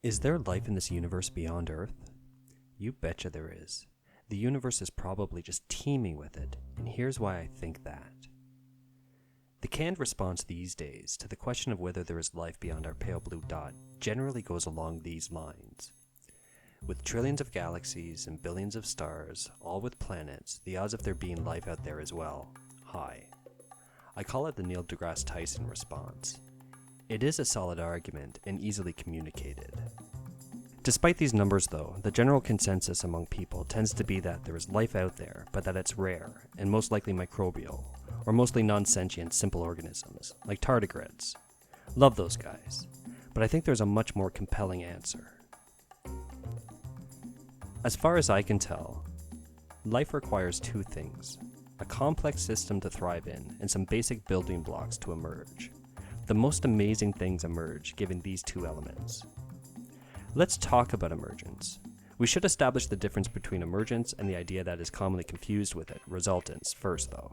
Is there life in this universe beyond Earth? You betcha there is. The universe is probably just teeming with it, and here's why I think that. The canned response these days to the question of whether there is life beyond our pale blue dot generally goes along these lines. With trillions of galaxies and billions of stars, all with planets, the odds of there being life out there is, well, high. I call it the Neil deGrasse Tyson response. It is a solid argument and easily communicated. Despite these numbers though, the general consensus among people tends to be that there is life out there, but that it's rare, and most likely microbial, or mostly non-sentient simple organisms, like tardigrades. Love those guys, but I think there's a much more compelling answer. As far as I can tell, life requires two things: a complex system to thrive in, and some basic building blocks to emerge. The most amazing things emerge given these two elements. Let's talk about emergence. We should establish the difference between emergence and the idea that is commonly confused with it, resultance, first though.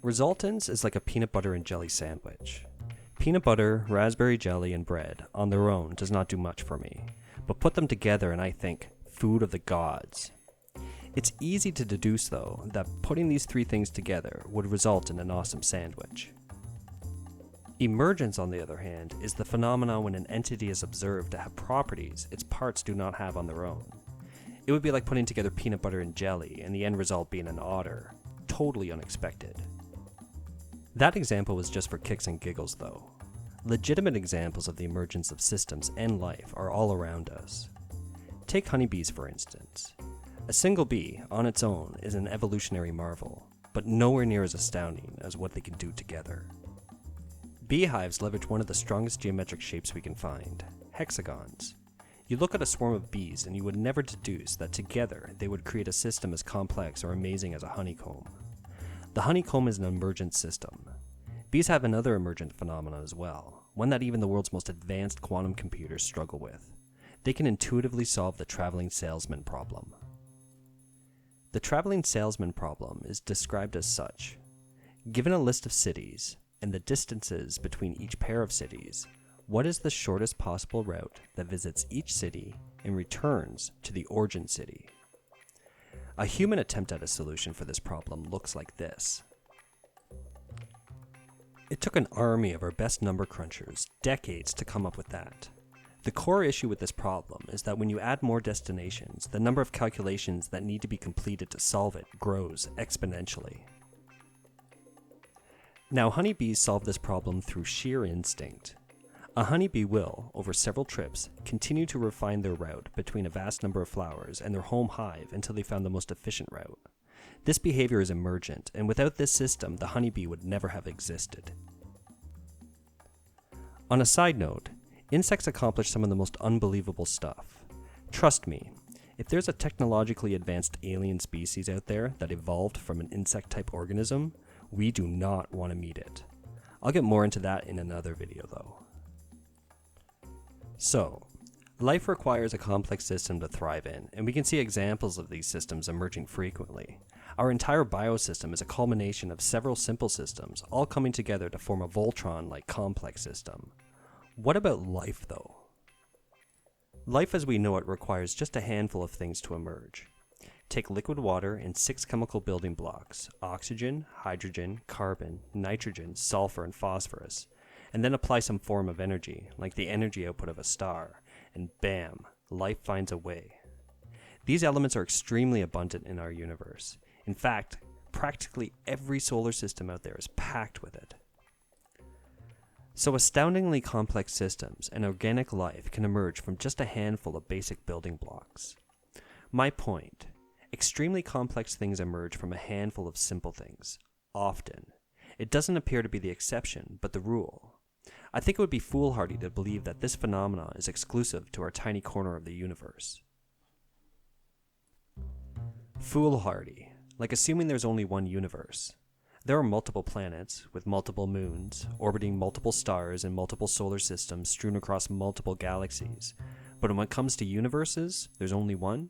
Resultance is like a peanut butter and jelly sandwich. Peanut butter, raspberry jelly, and bread on their own does not do much for me, but put them together and I think, food of the gods. It's easy to deduce though that putting these three things together would result in an awesome sandwich. Emergence, on the other hand, is the phenomenon when an entity is observed to have properties its parts do not have on their own. It would be like putting together peanut butter and jelly and the end result being an otter. Totally unexpected. That example was just for kicks and giggles though. Legitimate examples of the emergence of systems and life are all around us. Take honeybees for instance. A single bee, on its own, is an evolutionary marvel, but nowhere near as astounding as what they can do together. Beehives leverage one of the strongest geometric shapes we can find, hexagons. You look at a swarm of bees and you would never deduce that together they would create a system as complex or amazing as a honeycomb. The honeycomb is an emergent system. Bees have another emergent phenomenon as well, one that even the world's most advanced quantum computers struggle with. They can intuitively solve the traveling salesman problem. The traveling salesman problem is described as such. Given a list of cities, and the distances between each pair of cities, what is the shortest possible route that visits each city and returns to the origin city? A human attempt at a solution for this problem looks like this. It took an army of our best number crunchers decades to come up with that. The core issue with this problem is that when you add more destinations, the number of calculations that need to be completed to solve it grows exponentially. Now, honeybees solve this problem through sheer instinct. A honeybee will, over several trips, continue to refine their route between a vast number of flowers and their home hive until they found the most efficient route. This behavior is emergent, and without this system, the honeybee would never have existed. On a side note, insects accomplish some of the most unbelievable stuff. Trust me, if there's a technologically advanced alien species out there that evolved from an insect-type organism, we do not want to meet it. I'll get more into that in another video though. So, life requires a complex system to thrive in, and we can see examples of these systems emerging frequently. Our entire biosystem is a culmination of several simple systems, all coming together to form a Voltron-like complex system. What about life though? Life as we know it requires just a handful of things to emerge. Take liquid water and 6 chemical building blocks, oxygen, hydrogen, carbon, nitrogen, sulfur, and phosphorus, and then apply some form of energy, like the energy output of a star, and bam, life finds a way. These elements are extremely abundant in our universe. In fact, practically every solar system out there is packed with it. So astoundingly complex systems and organic life can emerge from just a handful of basic building blocks. My point: extremely complex things emerge from a handful of simple things, often. It doesn't appear to be the exception, but the rule. I think it would be foolhardy to believe that this phenomenon is exclusive to our tiny corner of the universe. Foolhardy, like assuming there's only one universe. There are multiple planets, with multiple moons, orbiting multiple stars and multiple solar systems strewn across multiple galaxies. But when it comes to universes, there's only one?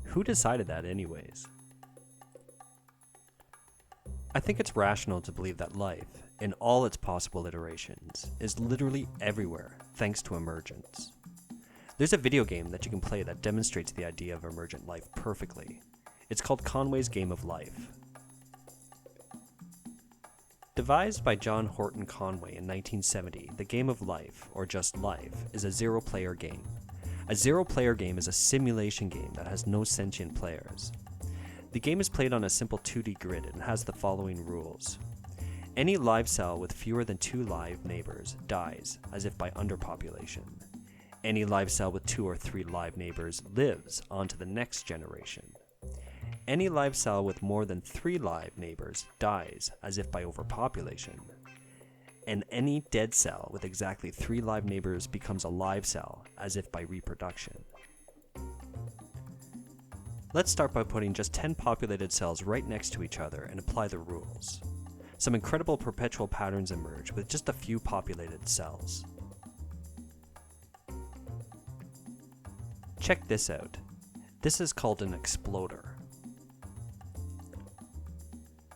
Who decided that anyways? I think it's rational to believe that life, in all its possible iterations, is literally everywhere thanks to emergence. There's a video game that you can play that demonstrates the idea of emergent life perfectly. It's called Conway's Game of Life. Devised by John Horton Conway in 1970, the Game of Life, or just Life, is a zero-player game. A zero-player game is a simulation game that has no sentient players. The game is played on a simple 2D grid and has the following rules. Any live cell with fewer than 2 live neighbors dies, as if by underpopulation. Any live cell with 2 or 3 live neighbors lives on to the next generation. Any live cell with more than 3 live neighbors dies, as if by overpopulation. And any dead cell with exactly 3 live neighbors becomes a live cell, as if by reproduction. Let's start by putting just 10 populated cells right next to each other and apply the rules. Some incredible perpetual patterns emerge with just a few populated cells. Check this out. This is called an exploder.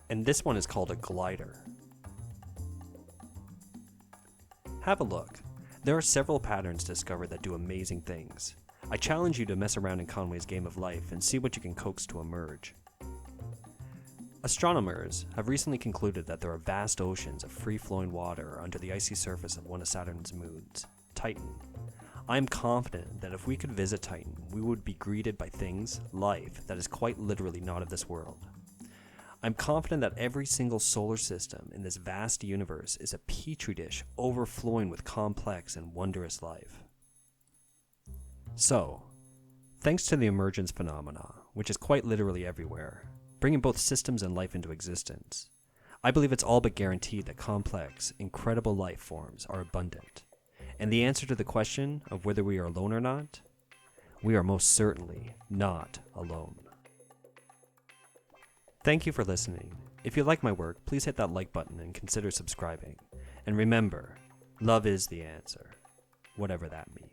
And this one is called a glider. Have a look. There are several patterns discovered that do amazing things. I challenge you to mess around in Conway's Game of Life and see what you can coax to emerge. Astronomers have recently concluded that there are vast oceans of free-flowing water under the icy surface of one of Saturn's moons, Titan. I am confident that if we could visit Titan, we would be greeted by things, life, that is quite literally not of this world. I'm confident that every single solar system in this vast universe is a petri dish overflowing with complex and wondrous life. So, thanks to the emergence phenomena, which is quite literally everywhere, bringing both systems and life into existence, I believe it's all but guaranteed that complex, incredible life forms are abundant. And the answer to the question of whether we are alone or not, we are most certainly not alone. Thank you for listening. If you like my work, please hit that like button and consider subscribing. And remember, love is the answer, whatever that means.